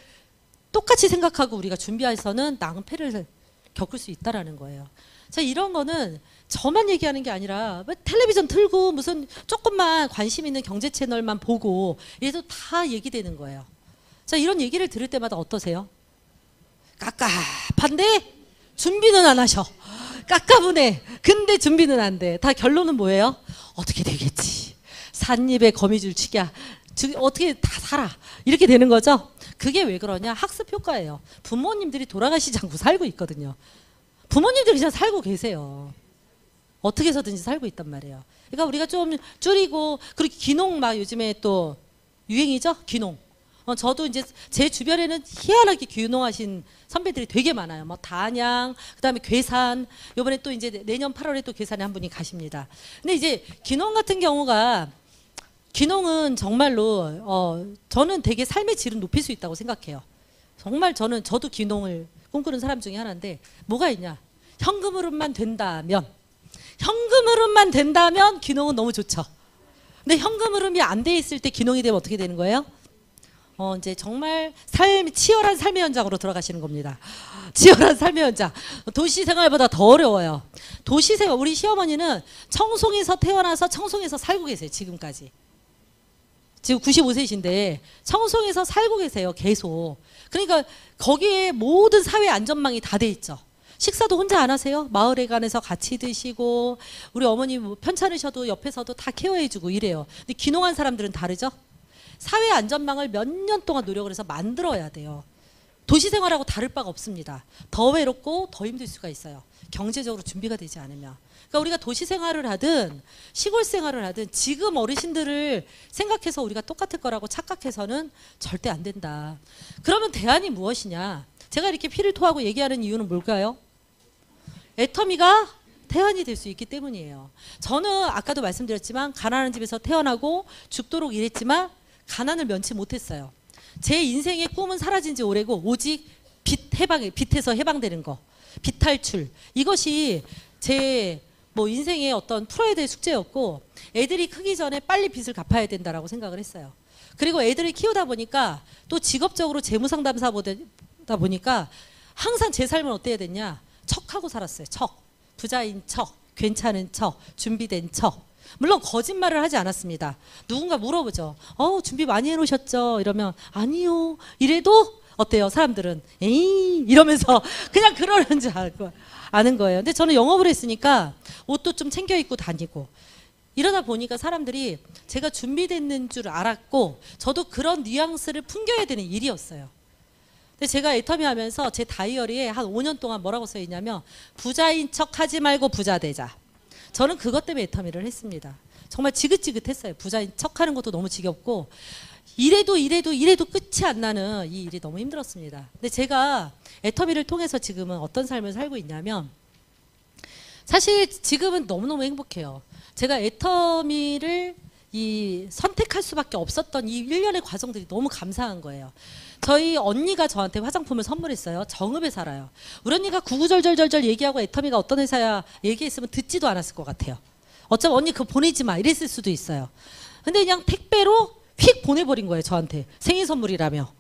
똑같이 생각하고 우리가 준비해서는 낭패를 겪을 수 있다라는 거예요. 자, 이런 거는 저만 얘기하는 게 아니라 텔레비전 틀고 무슨 조금만 관심 있는 경제 채널만 보고 이래도 다 얘기되는 거예요. 자, 이런 얘기를 들을 때마다 어떠세요? 깝깝한데 준비는 안 하셔. 깝깝하네. 근데 준비는 안 돼. 다 결론은 뭐예요? 어떻게 되겠지. 삿입에 거미줄 치랴. 어떻게 다 살아. 이렇게 되는 거죠. 그게 왜 그러냐? 학습 효과예요. 부모님들이 돌아가시지 않고 살고 있거든요. 부모님들이 그냥 살고 계세요. 어떻게 해서든지 살고 있단 말이에요. 그러니까 우리가 좀 줄이고, 그리고 귀농 막 요즘에 또 유행이죠? 귀농. 저도 이제 제 주변에는 희한하게 귀농하신 선배들이 되게 많아요. 뭐 단양, 그다음에 괴산, 요번에 또 이제 내년 8월에 또 괴산에 한 분이 가십니다. 근데 이제 귀농 같은 경우가, 귀농은 정말로 저는 되게 삶의 질은 높일 수 있다고 생각해요. 정말 저도 귀농을 꿈꾸는 사람 중에 하나인데, 뭐가 있냐? 현금으로만 된다면 귀농은 너무 좋죠. 근데 현금 흐름이 안 돼 있을 때 귀농이 되면 어떻게 되는 거예요? 이제 정말 치열한 삶의 현장으로 들어가시는 겁니다. 치열한 삶의 현장. 도시 생활보다 더 어려워요. 도시 생활, 우리 시어머니는 청송에서 태어나서 청송에서 살고 계세요. 지금까지. 지금 95세이신데 청송에서 살고 계세요. 계속. 그러니까 거기에 모든 사회 안전망이 다 돼 있죠. 식사도 혼자 안 하세요? 마을에 가서 같이 드시고, 우리 어머니 뭐 편찮으셔도 옆에서도 다 케어해주고 이래요. 근데 귀농한 사람들은 다르죠? 사회 안전망을 몇 년 동안 노력을 해서 만들어야 돼요. 도시 생활하고 다를 바가 없습니다. 더 외롭고 더 힘들 수가 있어요. 경제적으로 준비가 되지 않으면. 그러니까 우리가 도시 생활을 하든 시골 생활을 하든 지금 어르신들을 생각해서 우리가 똑같을 거라고 착각해서는 절대 안 된다. 그러면 대안이 무엇이냐? 제가 이렇게 피를 토하고 얘기하는 이유는 뭘까요? 애터미가 대안이 될 수 있기 때문이에요. 저는 아까도 말씀드렸지만 가난한 집에서 태어나고 죽도록 일했지만 가난을 면치 못했어요. 제 인생의 꿈은 사라진 지 오래고 오직 빚에서 해방되는 거, 빚 탈출, 이것이 제 인생의 어떤 풀어야 될 숙제였고, 애들이 크기 전에 빨리 빚을 갚아야 된다라고 생각을 했어요. 그리고 애들을 키우다 보니까 또 직업적으로 재무상담사 보다 보니까 항상 제 삶은 어때야 됐냐? 척하고 살았어요. 척. 부자인 척, 괜찮은 척, 준비된 척. 물론 거짓말을 하지 않았습니다. 누군가 물어보죠. 준비 많이 해놓으셨죠? 이러면 아니요. 이래도 어때요? 사람들은 에이 이러면서 그냥 그러는 줄 아는 거예요. 근데 저는 영업을 했으니까 옷도 좀 챙겨 입고 다니고 이러다 보니까 사람들이 제가 준비됐는 줄 알았고, 저도 그런 뉘앙스를 풍겨야 되는 일이었어요. 근데 제가 애터미 하면서 제 다이어리에 한 5년 동안 뭐라고 써 있냐면, 부자인 척 하지 말고 부자 되자. 저는 그것 때문에 애터미를 했습니다. 정말 지긋지긋했어요. 부자인 척 하는 것도 너무 지겹고, 이래도 끝이 안 나는 이 일이 너무 힘들었습니다. 근데 제가 애터미를 통해서 지금은 어떤 삶을 살고 있냐면, 사실 지금은 너무너무 행복해요. 제가 애터미를 이 선택할 수밖에 없었던 이 일련의 과정들이 너무 감사한 거예요. 저희 언니가 저한테 화장품을 선물했어요. 정읍에 살아요. 우리 언니가 구구절절절절 얘기하고 애터미가 어떤 회사야 얘기했으면 듣지도 않았을 것 같아요. 어차피 언니 그거 보내지 마 이랬을 수도 있어요. 근데 그냥 택배로 휙 보내버린 거예요. 저한테 생일 선물이라며.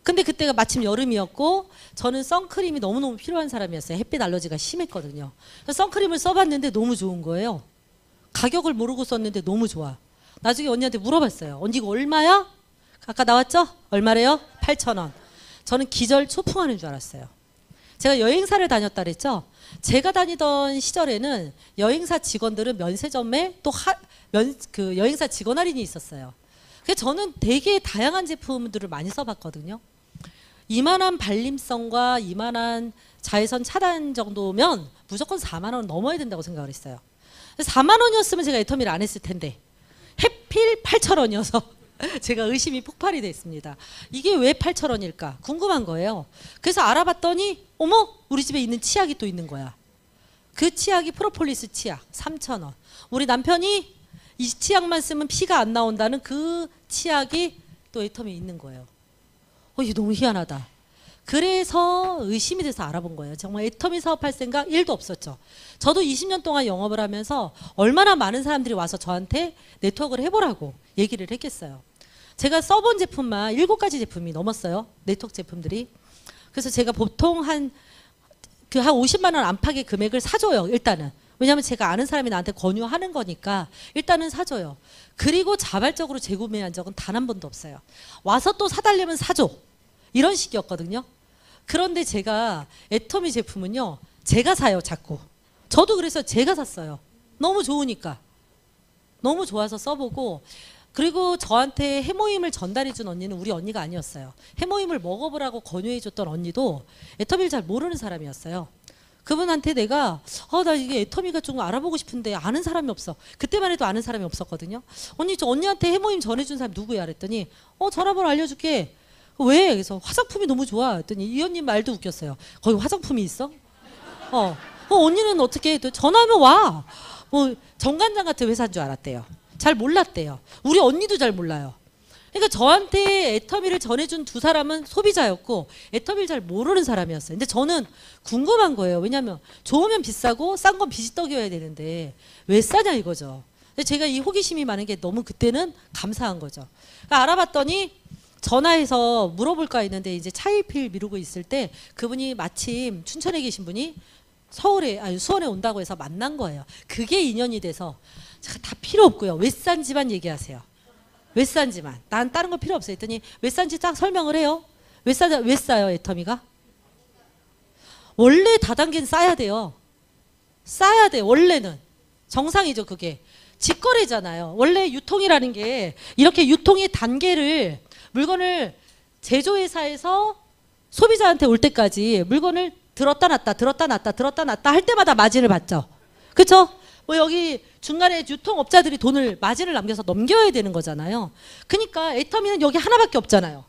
근데 그때가 마침 여름이었고 저는 선크림이 너무너무 필요한 사람이었어요. 햇빛 알러지가 심했거든요. 선크림을 써봤는데 너무 좋은 거예요. 가격을 모르고 썼는데 너무 좋아. 나중에 언니한테 물어봤어요. 언니 이거 얼마야? 아까 나왔죠? 얼마래요? 8,000원. 저는 기절 초풍하는 줄 알았어요. 제가 여행사를 다녔다 그랬죠? 제가 다니던 시절에는 여행사 직원들은 면세점에 또 그 여행사 직원 할인이 있었어요. 그래서 저는 되게 다양한 제품들을 많이 써봤거든요. 이만한 발림성과 이만한 자외선 차단 정도면 무조건 4만 원 넘어야 된다고 생각을 했어요. 4만 원이었으면 제가 애터미를 안 했을 텐데 해필 8,000원이어서 제가 의심이 폭발이 됐습니다. 이게 왜 8,000원일까 궁금한 거예요. 그래서 알아봤더니 어머 우리 집에 있는 치약이 또 있는 거야. 그 치약이 프로폴리스 치약 3,000원. 우리 남편이 이 치약만 쓰면 피가 안 나온다는 그 치약이 또 애터미에 있는 거예요. 이게 너무 희한하다. 그래서 의심이 돼서 알아본 거예요. 정말 애터미 사업할 생각 1도 없었죠. 저도 20년 동안 영업을 하면서 얼마나 많은 사람들이 와서 저한테 네트워크를 해보라고 얘기를 했겠어요. 제가 써본 제품만 7가지 제품이 넘었어요. 네트워크 제품들이. 그래서 제가 보통 한 50만 원 안팎의 금액을 사줘요. 일단은. 왜냐하면 제가 아는 사람이 나한테 권유하는 거니까 일단은 사줘요. 그리고 자발적으로 재구매한 적은 단 한 번도 없어요. 와서 또 사달라면 사줘. 이런 식이었거든요. 그런데 제가 애터미 제품은요. 제가 사요. 자꾸. 저도 그래서 제가 샀어요. 너무 좋으니까. 너무 좋아서 써보고 그리고 저한테 해모임을 전달해준 언니는 우리 언니가 아니었어요. 해모임을 먹어보라고 권유해줬던 언니도 애터미를 잘 모르는 사람이었어요. 그분한테 내가 나 이게 애터미가 좀 알아보고 싶은데 아는 사람이 없어. 그때만 해도 아는 사람이 없었거든요. 언니 저 언니한테 해모임 전해준 사람 누구야? 그랬더니 전화번호 알려줄게. 왜? 그래서 화장품이 너무 좋아. 그랬더니 이 언니 말도 웃겼어요. 거기 화장품이 있어? 언니는 어떻게 해? 전화하면 와. 뭐 정관장 같은 회사인 줄 알았대요. 잘 몰랐대요. 우리 언니도 잘 몰라요. 그러니까 저한테 애터미를 전해준 두 사람은 소비자였고 애터미를 잘 모르는 사람이었어요. 근데 저는 궁금한 거예요. 왜냐하면 좋으면 비싸고 싼 건 비지떡이어야 되는데 왜 싸냐 이거죠. 근데 제가 이 호기심이 많은 게 너무 그때는 감사한 거죠. 그러니까 알아봤더니 전화해서 물어볼까 했는데 이제 차일피일 미루고 있을 때 그분이 마침 춘천에 계신 분이 수원에 온다고 해서 만난 거예요. 그게 인연이 돼서 제가 다 필요 없고요. 왜 싼지만 얘기하세요. 왜 싼지만. 난 다른 거 필요 없어요. 했더니 왜 싼지 딱 설명을 해요. 왜 싸요 애터미가? 원래 다단계는 싸야 돼요. 싸야 돼 원래는. 정상이죠 그게. 직거래잖아요. 원래 유통이라는 게 이렇게 유통의 단계를 물건을 제조회사에서 소비자한테 올 때까지 물건을 들었다 놨다 할 때마다 마진을 받죠. 그렇죠? 뭐 여기 중간에 유통업자들이 마진을 남겨서 넘겨야 되는 거잖아요. 그러니까 애터미는 여기 하나밖에 없잖아요.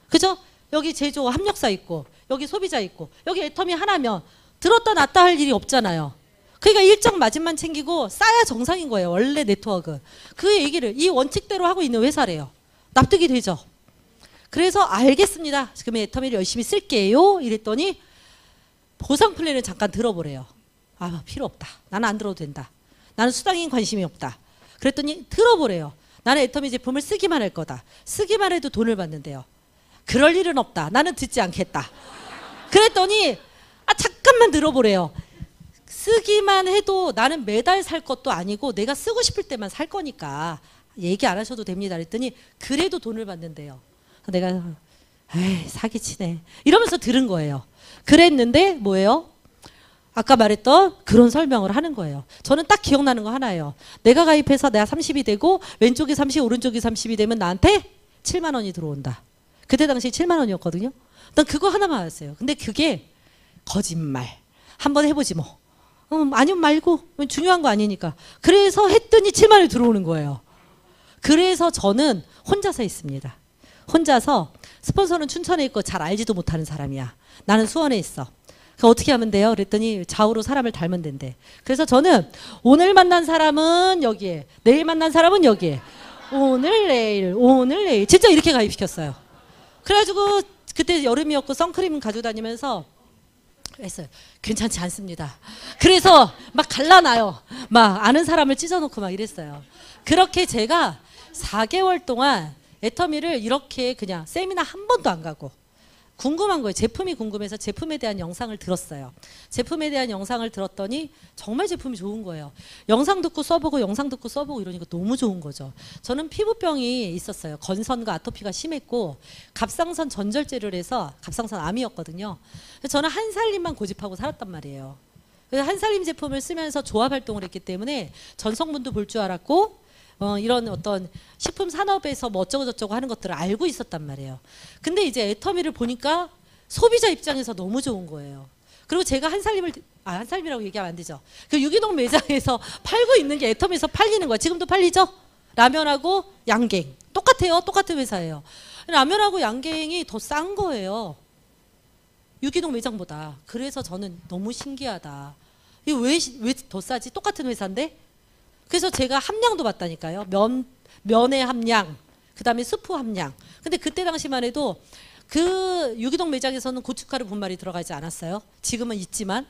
그죠? 여기 제조 합력사 있고 여기 소비자 있고 여기 애터미 하나면 들었다 놨다 할 일이 없잖아요. 그러니까 일정 마진만 챙기고 싸야 정상인 거예요. 원래 네트워크. 그 얘기를 이 원칙대로 하고 있는 회사래요. 납득이 되죠. 그래서 알겠습니다. 그러면 애터미를 열심히 쓸게요. 이랬더니 보상 플랜을 잠깐 들어보래요. 필요 없다. 나는 안 들어도 된다. 나는 수당인 관심이 없다. 그랬더니 들어보래요. 나는 애터미 제품을 쓰기만 할 거다. 쓰기만 해도 돈을 받는데요. 그럴 일은 없다. 나는 듣지 않겠다. 그랬더니 잠깐만 들어보래요. 쓰기만 해도 나는 매달 살 것도 아니고 내가 쓰고 싶을 때만 살 거니까 얘기 안 하셔도 됩니다. 그랬더니 그래도 돈을 받는데요. 내가 사기치네 이러면서 들은 거예요. 그랬는데 뭐예요? 아까 말했던 그런 설명을 하는 거예요. 저는 딱 기억나는 거 하나예요. 내가 가입해서 내가 30이 되고 왼쪽이 30 오른쪽이 30이 되면 나한테 7만 원이 들어온다. 그때 당시 7만 원이었거든요. 난 그거 하나만 알았어요. 근데 그게 거짓말. 한번 해보지 뭐. 아니면 말고 중요한 거 아니니까. 그래서 했더니 7만 원이 들어오는 거예요. 그래서 저는 혼자서 있습니다. 혼자서 스폰서는 춘천에 있고 잘 알지도 못하는 사람이야. 나는 수원에 있어. 어떻게 하면 돼요? 그랬더니 좌우로 사람을 닮으면 된대. 그래서 저는 오늘 만난 사람은 여기에, 내일 만난 사람은 여기에, 오늘 내일 진짜 이렇게 가입시켰어요. 그래가지고 그때 여름이었고 선크림 가지고 다니면서 했어요. 괜찮지 않습니다. 그래서 막 갈라놔요. 막 아는 사람을 찢어놓고 막 이랬어요. 그렇게 제가 4개월 동안 애터미를 이렇게 그냥 세미나 한 번도 안 가고 궁금한 거예요. 제품이 궁금해서 제품에 대한 영상을 들었어요. 제품에 대한 영상을 들었더니 정말 제품이 좋은 거예요. 영상 듣고 써보고 영상 듣고 써보고 이러니까 너무 좋은 거죠. 저는 피부병이 있었어요. 건선과 아토피가 심했고 갑상선 전절제를 해서 갑상선 암이었거든요. 저는 한살림만 고집하고 살았단 말이에요. 그래서 한살림 제품을 쓰면서 조합 활동을 했기 때문에 전성분도 볼 줄 알았고 이런 어떤 식품 산업에서 뭐 어쩌고 저쩌고 하는 것들을 알고 있었단 말이에요. 근데 이제 애터미를 보니까 소비자 입장에서 너무 좋은 거예요. 그리고 제가 한살림이라고 얘기하면 안 되죠. 그 유기농 매장에서 팔고 있는 게 애터미에서 팔리는 거야. 지금도 팔리죠? 라면하고 양갱. 똑같아요. 똑같은 회사예요. 라면하고 양갱이 더 싼 거예요. 유기농 매장보다. 그래서 저는 너무 신기하다. 이거 왜 더 싸지? 똑같은 회사인데? 그래서 제가 함량도 봤다니까요. 면의 함량, 그 다음에 스프 함량. 근데 그때 당시만 해도 그 유기농 매장에서는 고춧가루 분말이 들어가지 않았어요. 지금은 있지만.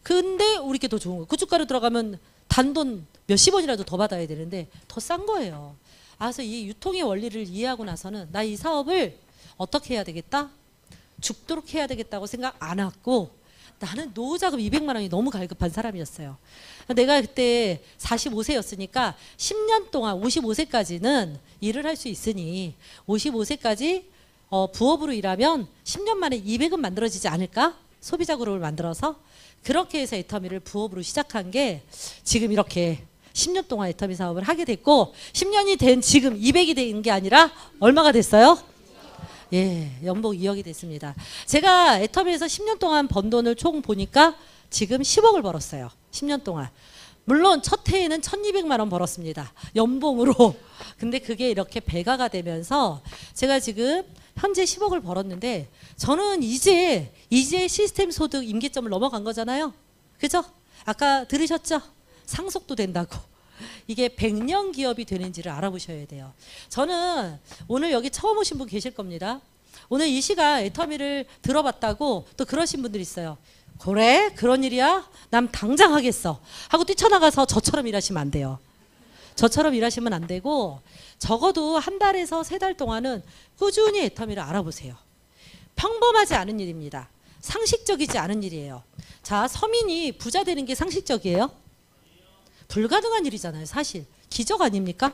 근데 우리께 더 좋은 거예요. 고춧가루 들어가면 단돈 몇십 원이라도 더 받아야 되는데 더 싼 거예요. 그래서 이 유통의 원리를 이해하고 나서는 나 이 사업을 어떻게 해야 되겠다? 죽도록 해야 되겠다고 생각 안 했고 나는 노후자금 200만 원이 너무 갈급한 사람이었어요. 내가 그때 45세였으니까 10년 동안 55세까지는 일을 할 수 있으니 55세까지 부업으로 일하면 10년 만에 200은 만들어지지 않을까? 소비자 그룹을 만들어서 그렇게 해서 애터미를 부업으로 시작한 게 지금 이렇게 10년 동안 애터미 사업을 하게 됐고 10년이 된 지금 200이 된 게 아니라 얼마가 됐어요? 예, 연봉 2억이 됐습니다. 제가 애터미에서 10년 동안 번 돈을 총 보니까 지금 10억을 벌었어요. 10년 동안. 물론 첫 해에는 1200만 원 벌었습니다. 연봉으로. 근데 그게 이렇게 배가가 되면서 제가 지금 현재 10억을 벌었는데 저는 이제 시스템 소득 임계점을 넘어간 거잖아요. 그죠? 아까 들으셨죠? 상속도 된다고. 이게 100년 기업이 되는지를 알아보셔야 돼요. 저는 오늘 여기 처음 오신 분 계실 겁니다. 오늘 이 시간 애터미를 들어봤다고 또 그러신 분들이 있어요. 그래? 그런 일이야? 난 당장 하겠어. 하고 뛰쳐나가서 저처럼 일하시면 안 돼요. 저처럼 일하시면 안 되고 적어도 한 달에서 3달 동안은 꾸준히 애터미를 알아보세요. 평범하지 않은 일입니다. 상식적이지 않은 일이에요. 자, 서민이 부자 되는 게 상식적이에요? 불가능한 일이잖아요. 사실 기적 아닙니까?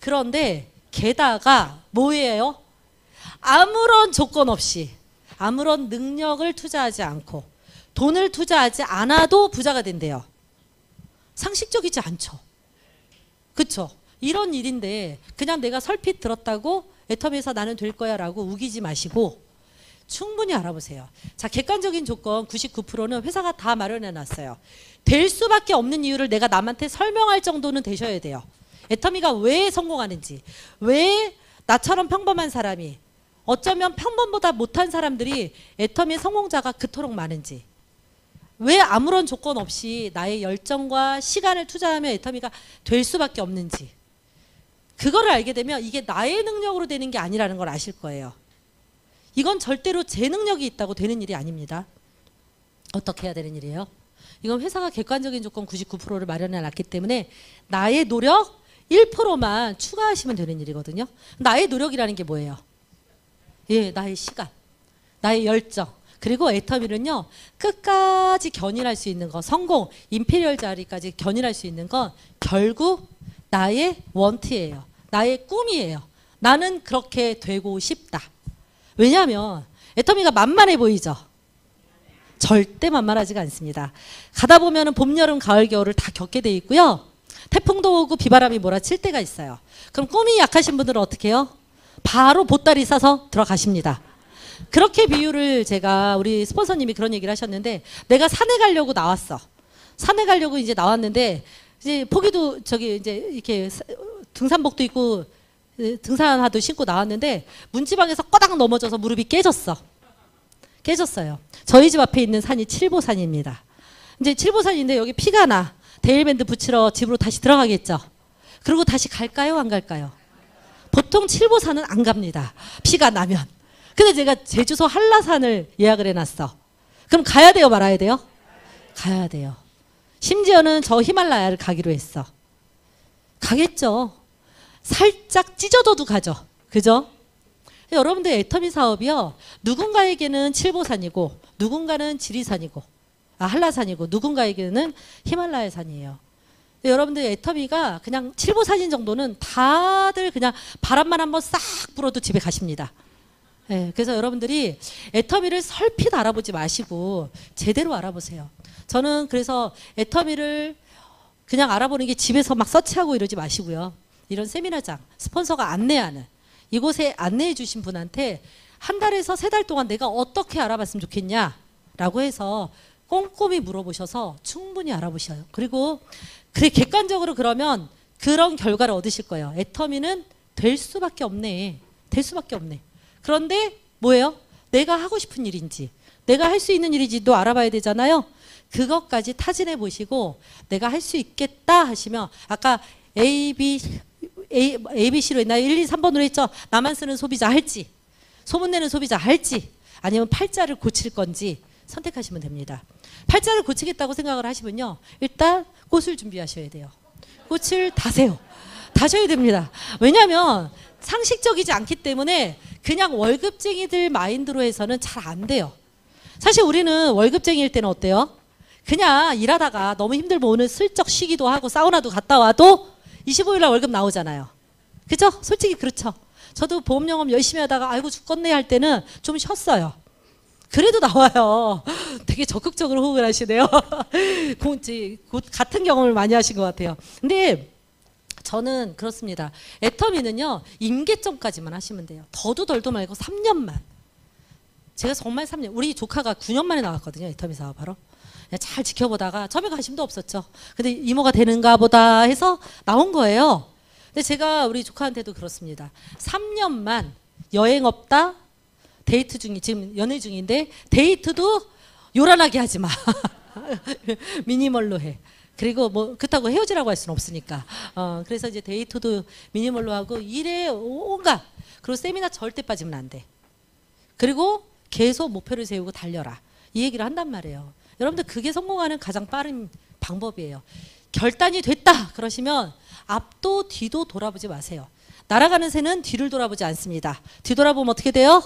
그런데 게다가 뭐예요? 아무런 조건 없이 아무런 능력을 투자하지 않고 돈을 투자하지 않아도 부자가 된대요. 상식적이지 않죠. 그렇죠? 이런 일인데 그냥 내가 설핏 들었다고 애터미에서 나는 될 거야 라고 우기지 마시고 충분히 알아보세요. 자, 객관적인 조건 99%는 회사가 다 마련해 놨어요. 될 수밖에 없는 이유를 내가 남한테 설명할 정도는 되셔야 돼요. 애터미가 왜 성공하는지, 왜 나처럼 평범한 사람이, 어쩌면 평범보다 못한 사람들이 애터미의 성공자가 그토록 많은지, 왜 아무런 조건 없이 나의 열정과 시간을 투자하면 애터미가 될 수밖에 없는지, 그거를 알게 되면 이게 나의 능력으로 되는 게 아니라는 걸 아실 거예요. 이건 절대로 제 능력이 있다고 되는 일이 아닙니다. 어떻게 해야 되는 일이에요? 이건 회사가 객관적인 조건 99%를 마련해 놨기 때문에 나의 노력 1%만 추가하시면 되는 일이거든요. 나의 노력이라는 게 뭐예요? 예, 나의 시간, 나의 열정. 그리고 애터미는요, 끝까지 견인할 수 있는 거, 성공, 임페리얼 자리까지 견인할 수 있는 건 결국 나의 원트예요. 나의 꿈이에요. 나는 그렇게 되고 싶다. 왜냐하면 애터미가 만만해 보이죠? 절대 만만하지가 않습니다. 가다 보면 봄, 여름, 가을, 겨울을 다 겪게 돼 있고요. 태풍도 오고 비바람이 몰아칠 때가 있어요. 그럼 꿈이 약하신 분들은 어떻게 해요? 바로 보따리 싸서 들어가십니다. 그렇게 비유를 제가 우리 스폰서님이 그런 얘기를 하셨는데 내가 산에 가려고 나왔어. 산에 가려고 이제 나왔는데 이제 포기도 저기 이제 이렇게 등산복도 입고 등산화도 신고 나왔는데 문지방에서 꺼당 넘어져서 무릎이 깨졌어요. 저희 집 앞에 있는 산이 칠보산입니다. 이제 칠보산인데 여기 피가 나. 데일밴드 붙이러 집으로 다시 들어가겠죠. 그리고 다시 갈까요? 안 갈까요? 보통 칠보산은 안 갑니다. 비가 나면. 근데 제가 제주도 한라산을 예약을 해놨어. 그럼 가야 돼요, 말아야 돼요? 가야 돼요. 심지어는 저 히말라야를 가기로 했어. 가겠죠. 살짝 찢어져도 가죠. 그죠? 여러분들 애터미 사업이요. 누군가에게는 칠보산이고 누군가는 지리산이고 한라산이고 누군가에게는 히말라야 산이에요. 여러분들 애터미가 그냥 칠보산인 정도는 다들 그냥 바람만 한번 싹 불어도 집에 가십니다. 네, 그래서 여러분들이 애터미를 설핏 알아보지 마시고 제대로 알아보세요. 저는 그래서 애터미를 그냥 알아보는 게 집에서 막 서치하고 이러지 마시고요. 이런 세미나장, 스폰서가 안내하는 이곳에 안내해 주신 분한테 한 달에서 3달 동안 내가 어떻게 알아봤으면 좋겠냐라고 해서 꼼꼼히 물어보셔서 충분히 알아보셔요. 그리고 그래 객관적으로 그러면 그런 결과를 얻으실 거예요. 애터미는 될 수밖에 없네. 될 수밖에 없네. 그런데 뭐예요? 내가 하고 싶은 일인지 내가 할 수 있는 일인지도 알아봐야 되잖아요. 그것까지 타진해 보시고 내가 할 수 있겠다 하시면 아까 ABC로 했나 1, 2, 3번으로 했죠. 나만 쓰는 소비자 할지 소문내는 소비자 할지 아니면 팔자를 고칠 건지 선택하시면 됩니다. 팔자를 고치겠다고 생각을 하시면요. 일단 꽃을 준비하셔야 돼요. 꽃을 다세요. 다셔야 됩니다. 왜냐하면 상식적이지 않기 때문에 그냥 월급쟁이들 마인드로 해서는 잘 안 돼요. 사실 우리는 월급쟁이일 때는 어때요? 그냥 일하다가 너무 힘들면 오늘 슬쩍 쉬기도 하고 사우나도 갔다 와도 25일 날 월급 나오잖아요. 그죠? 솔직히 그렇죠. 저도 보험영업 열심히 하다가 아이고 죽겠네 할 때는 좀 쉬었어요. 그래도 나와요. 되게 적극적으로 호응을 하시네요. 곧 같은 경험을 많이 하신 것 같아요. 근데 저는 그렇습니다. 애터미는요. 임계점까지만 하시면 돼요. 더도 덜도 말고 3년만. 제가 정말 3년. 우리 조카가 9년 만에 나왔거든요. 애터미 사업하러. 잘 지켜보다가 처음에 관심도 없었죠. 근데 이모가 되는가 보다 해서 나온 거예요. 근데 제가 우리 조카한테도 그렇습니다. 3년만 여행 없다. 데이트 중이 지금 연애 중인데 데이트도 요란하게 하지 마. 미니멀로 해. 그리고 뭐 그렇다고 헤어지라고 할 수는 없으니까. 그래서 이제 데이트도 미니멀로 하고 일에 온갖. 그리고 세미나 절대 빠지면 안 돼. 그리고 계속 목표를 세우고 달려라. 이 얘기를 한단 말이에요. 여러분들 그게 성공하는 가장 빠른 방법이에요. 결단이 됐다 그러시면 앞도 뒤도 돌아보지 마세요. 날아가는 새는 뒤를 돌아보지 않습니다. 뒤돌아보면 어떻게 돼요?